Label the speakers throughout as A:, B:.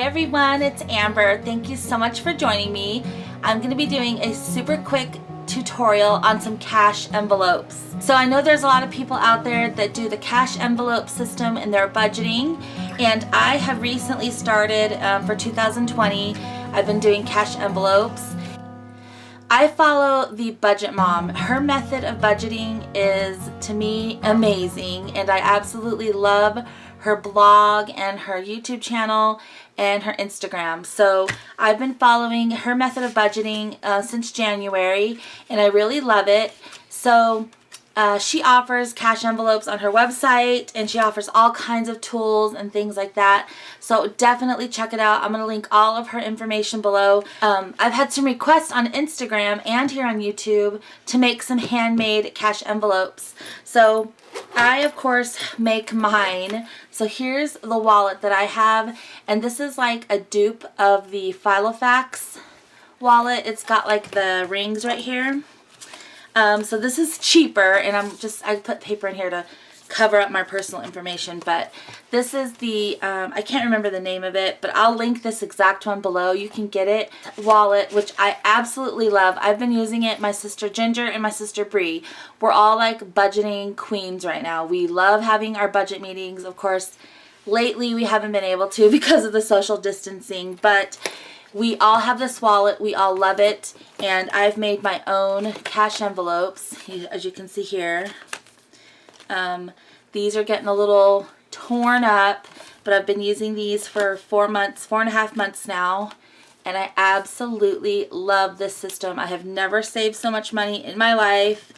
A: everyone, it's Amber. Thank you so much for joining me. I'm going to be doing a super quick tutorial on some cash envelopes. So I know there's a lot of people out there that do the cash envelope system in their budgeting, and I have recently started for 2020. I've been doing cash envelopes. I follow the Budget Mom. Her method of budgeting is, to me, amazing, and I absolutely love her blog and her YouTube channel and her Instagram. So I've been following her method of budgeting since January, and I really love it. So she offers cash envelopes on her website, and she offers all kinds of tools and things like that. So definitely check it out. I'm going to link all of her information below. I've had some requests on Instagram and here on YouTube to make some handmade cash envelopes. So I, of course, make mine. So here's the wallet that I have, and this is like a dupe of the Filofax wallet. It's got like the rings right here. So this is cheaper, and I put paper in here to cover up my personal information, but this is the, I can't remember the name of it, but I'll link this exact one below. You can get it. Wallet, which I absolutely love. I've been using it. My sister Ginger and my sister Bree, we're all like budgeting queens right now. We love having our budget meetings. Of course, lately we haven't been able to because of the social distancing, but we all have this wallet. We all love it, and I've made my own cash envelopes, as you can see here. These are getting a little torn up, but I've been using these for 4.5 months now, and I absolutely love this system. I have never saved so much money in my life,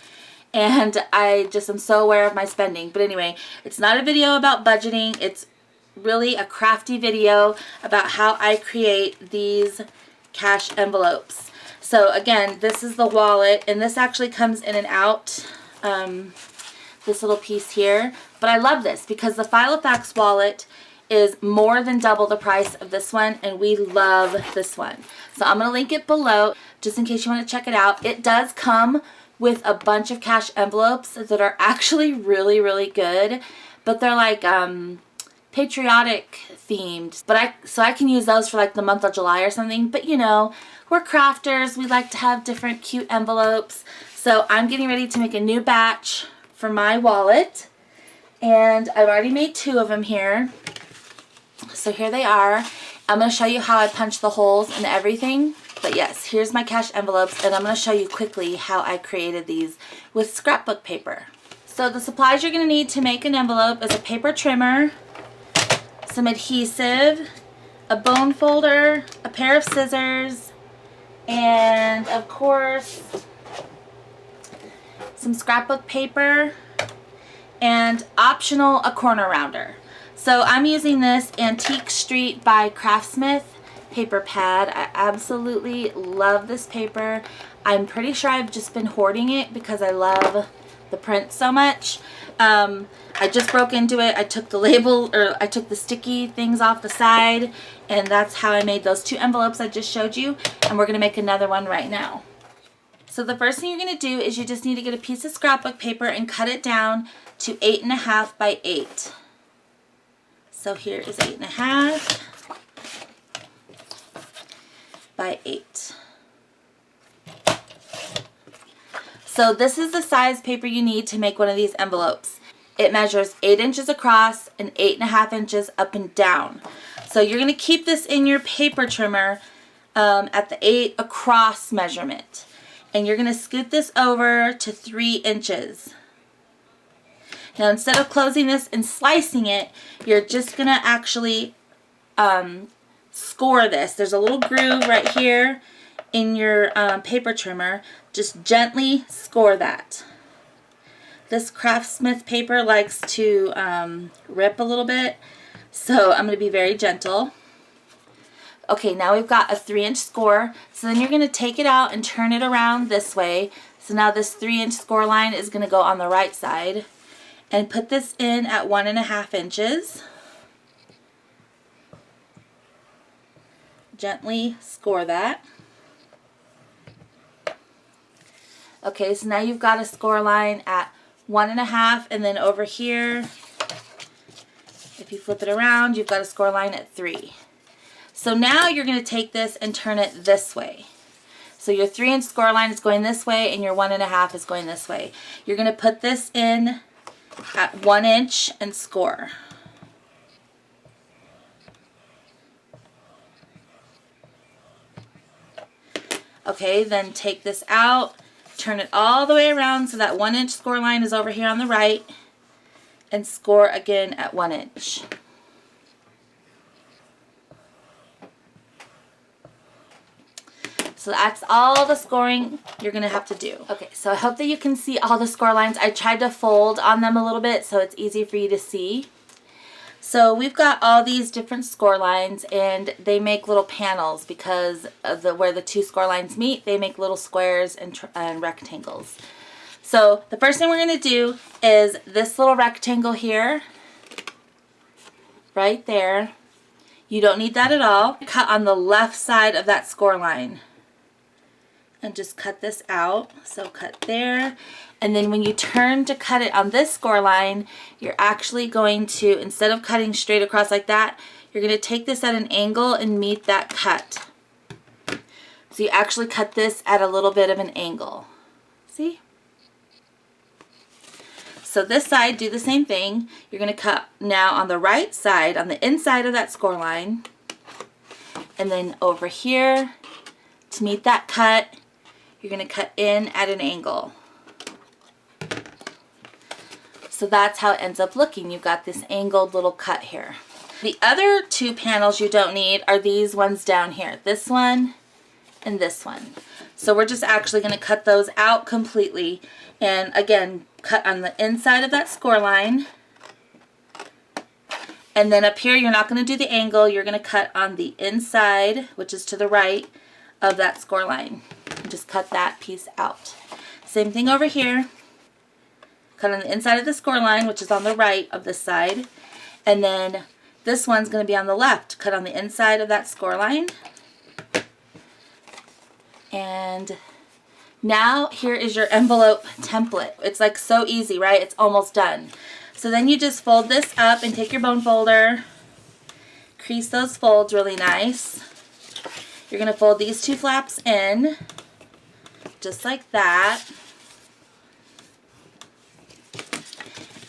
A: and I just am so aware of my spending. But anyway, it's not a video about budgeting. It's really a crafty video about how I create these cash envelopes. So again, this is the wallet, and this actually comes in and out, this little piece here. But I love this because the Filofax wallet is more than double the price of this one, and we love this one. So I'm going to link it below just in case you want to check it out. It does come with a bunch of cash envelopes that are actually really, really good, but they're like patriotic themed, but so I can use those for like the month of July or something. But you know, we're crafters, we like to have different cute envelopes. So I'm getting ready to make a new batch for my wallet, and I've already made 2 of them here. So here they are. I'm going to show you how I punch the holes and everything. But yes, here's my cash envelopes, and I'm going to show you quickly how I created these with scrapbook paper. So the supplies you're going to need to make an envelope is a paper trimmer, some adhesive, a bone folder, a pair of scissors, and of course some scrapbook paper, and optional a corner rounder. So I'm using this Antique Street by Craftsmith paper pad. I absolutely love this paper. I'm pretty sure I've just been hoarding it because I love the print so much. I just broke into it. I took the label, or I took the sticky things off the side, and that's how I made those 2 envelopes I just showed you, and we're going to make another one right now. So the first thing you're going to do is you just need to get a piece of scrapbook paper and cut it down to 8.5 by 8. So here is 8.5 by 8. So this is the size paper you need to make one of these envelopes. It measures 8 inches across and 8.5 inches up and down. So you're going to keep this in your paper trimmer at the 8 across measurement. And you're going to scoot this over to 3 inches. Now instead of closing this and slicing it, you're just going to actually score this. There's a little groove right here in your paper trimmer. Just gently score that. This Craftsmith paper likes to rip a little bit, so I'm going to be very gentle. Okay, now we've got a 3-inch score. So then you're going to take it out and turn it around this way. So now this 3-inch score line is going to go on the right side. And put this in at 1.5 inches. Gently score that. Okay, so now you've got a score line at 1.5, and then over here, if you flip it around, you've got a score line at 3. So now you're going to take this and turn it this way. So your 3-inch score line is going this way and your 1.5 is going this way. You're going to put this in at 1 inch and score. Okay, then take this out, turn it all the way around so that 1 inch score line is over here on the right, and score again at 1 inch. So that's all the scoring you're going to have to do. Okay, so I hope that you can see all the score lines. I tried to fold on them a little bit so it's easy for you to see. So we've got all these different score lines, and they make little panels because of where the 2 score lines meet. They make little squares and rectangles. So the first thing we're going to do is this little rectangle here, right there. You don't need that at all. Cut on the left side of that score line. And just cut this out. So cut there. And then when you turn to cut it on this score line, you're actually going to, instead of cutting straight across like that, you're going to take this at an angle and meet that cut. So you actually cut this at a little bit of an angle. See? So this side, do the same thing. You're going to cut now on the right side, on the inside of that score line. And then over here, to meet that cut, you're going to cut in at an angle. So that's how it ends up looking. You've got this angled little cut here. The other 2 panels you don't need are these ones down here. This one and this one. So we're just actually going to cut those out completely. And again, cut on the inside of that score line. And then up here, you're not going to do the angle. You're going to cut on the inside, which is to the right of that score line. And just cut that piece out. Same thing over here. Cut on the inside of the score line, which is on the right of this side. And then this one's going to be on the left. Cut on the inside of that score line. And now here is your envelope template. It's like so easy, right? It's almost done. So then you just fold this up and take your bone folder. Crease those folds really nice. You're going to fold these 2 flaps in. Just like that.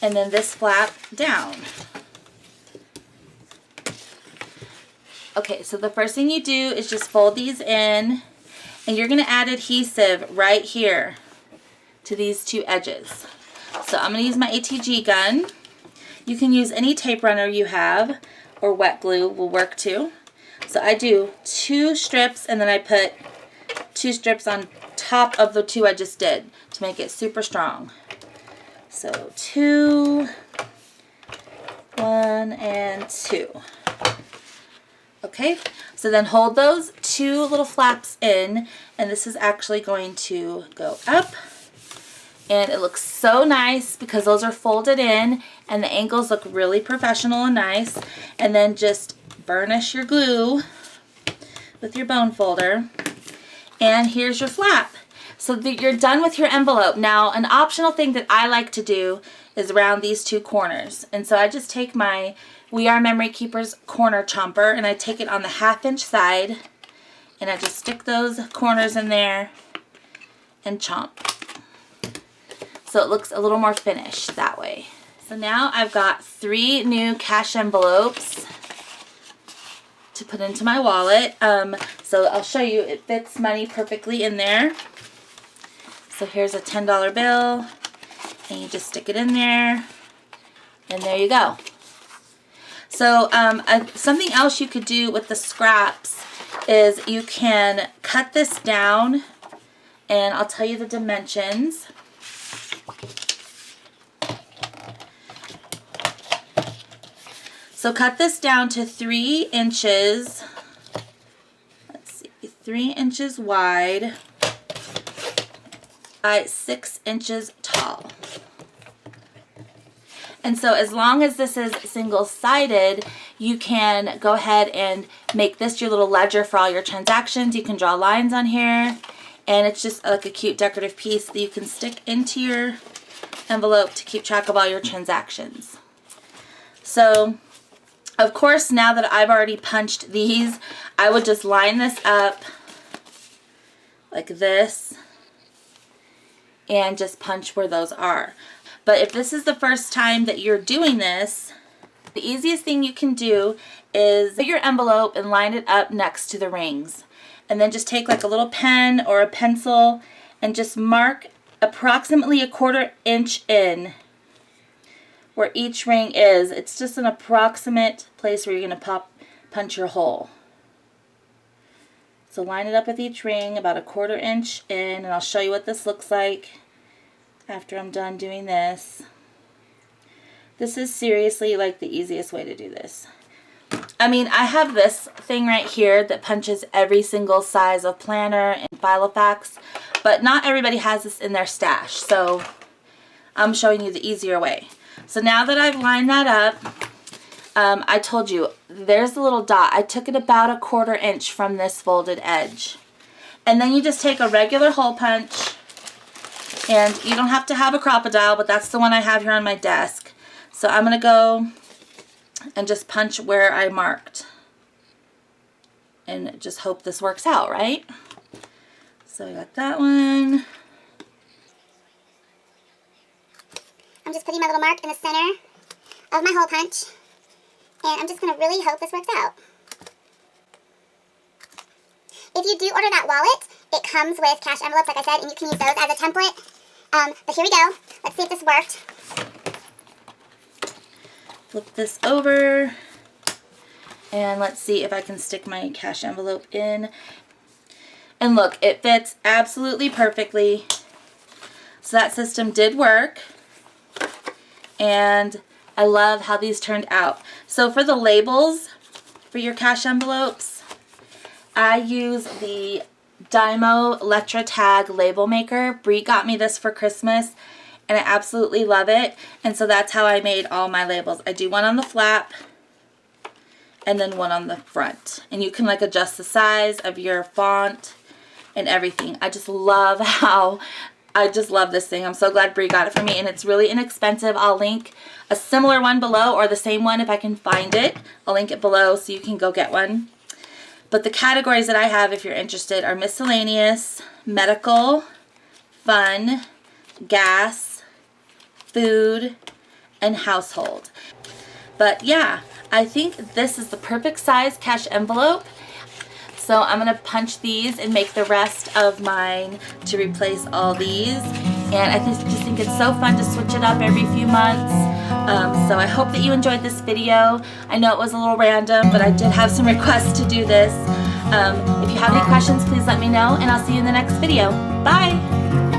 A: And then this flap down. Okay, so the first thing you do is just fold these in, and you're going to add adhesive right here to these 2 edges. So I'm going to use my ATG gun. You can use any tape runner you have, or wet glue will work too. So I do 2 strips, and then I put 2 strips on top of the 2 I just did to make it super strong. So 2, 1, and 2. Okay, so then hold those 2 little flaps in, and this is actually going to go up. And it looks so nice because those are folded in, and the angles look really professional and nice. And then just burnish your glue with your bone folder. And here's your flap. So that you're done with your envelope. Now, an optional thing that I like to do is around these 2 corners. And so I just take my We Are Memory Keepers corner chomper, and I take it on the 1/2 inch side, and I just stick those corners in there and chomp. So it looks a little more finished that way. So now I've got 3 new cash envelopes to put into my wallet. So I'll show you, it fits money perfectly in there. So here's a $10 bill, and you just stick it in there, and there you go. So something else you could do with the scraps is you can cut this down, and I'll tell you the dimensions. So cut this down to 3 inches, let's see, 3 inches wide by 6 inches tall. And so as long as this is single-sided, you can go ahead and make this your little ledger for all your transactions. You can draw lines on here, and it's just like a cute decorative piece that you can stick into your envelope to keep track of all your transactions. So Of course, now that I've already punched these, I would just line this up like this and just punch where those are. But if this is the first time that you're doing this, the easiest thing you can do is put your envelope and line it up next to the rings. And then just take like a little pen or a pencil and just mark approximately 1/4 inch in where each ring is. It's just an approximate place where you're going to punch your hole. So line it up with each ring about 1/4 inch in, and I'll show you what this looks like after I'm done doing this. This is seriously like the easiest way to do this. I mean, I have this thing right here that punches every single size of planner and Filofax, but not everybody has this in their stash, so I'm showing you the easier way. So now that I've lined that up, I told you, there's the little dot. I took it about 1/4 inch from this folded edge. And then you just take a regular hole punch, and you don't have to have a crocodile, but that's the one I have here on my desk. So I'm going to go and just punch where I marked. And just hope this works out, right? So I got that one.
B: I'm just putting my little mark in the center of my hole punch. And I'm just going to really hope this works out. If you do order that wallet, it comes with cash envelopes, like I said, and you can use those as a template. But here we go. Let's see if this worked.
A: Flip this over. And let's see if I can stick my cash envelope in. And look, it fits absolutely perfectly. So that system did work. And I love how these turned out. So for the labels for your cash envelopes, I use the Dymo Letra Tag label maker. Bree got me this for Christmas and I absolutely love it. And so that's how I made all my labels. I do one on the flap and then one on the front. And you can like adjust the size of your font and everything. I just love this thing. I'm so glad Bree got it for me, and it's really inexpensive. I'll link a similar one below, or the same one if I can find it. I'll link it below so you can go get one. But the categories that I have, if you're interested, are miscellaneous, medical, fun, gas, food, and household. But yeah, I think this is the perfect size cash envelope. So I'm going to punch these and make the rest of mine to replace all these. And I just think it's so fun to switch it up every few months. So I hope that you enjoyed this video. I know it was a little random, but I did have some requests to do this. If you have any questions, please let me know, and I'll see you in the next video. Bye!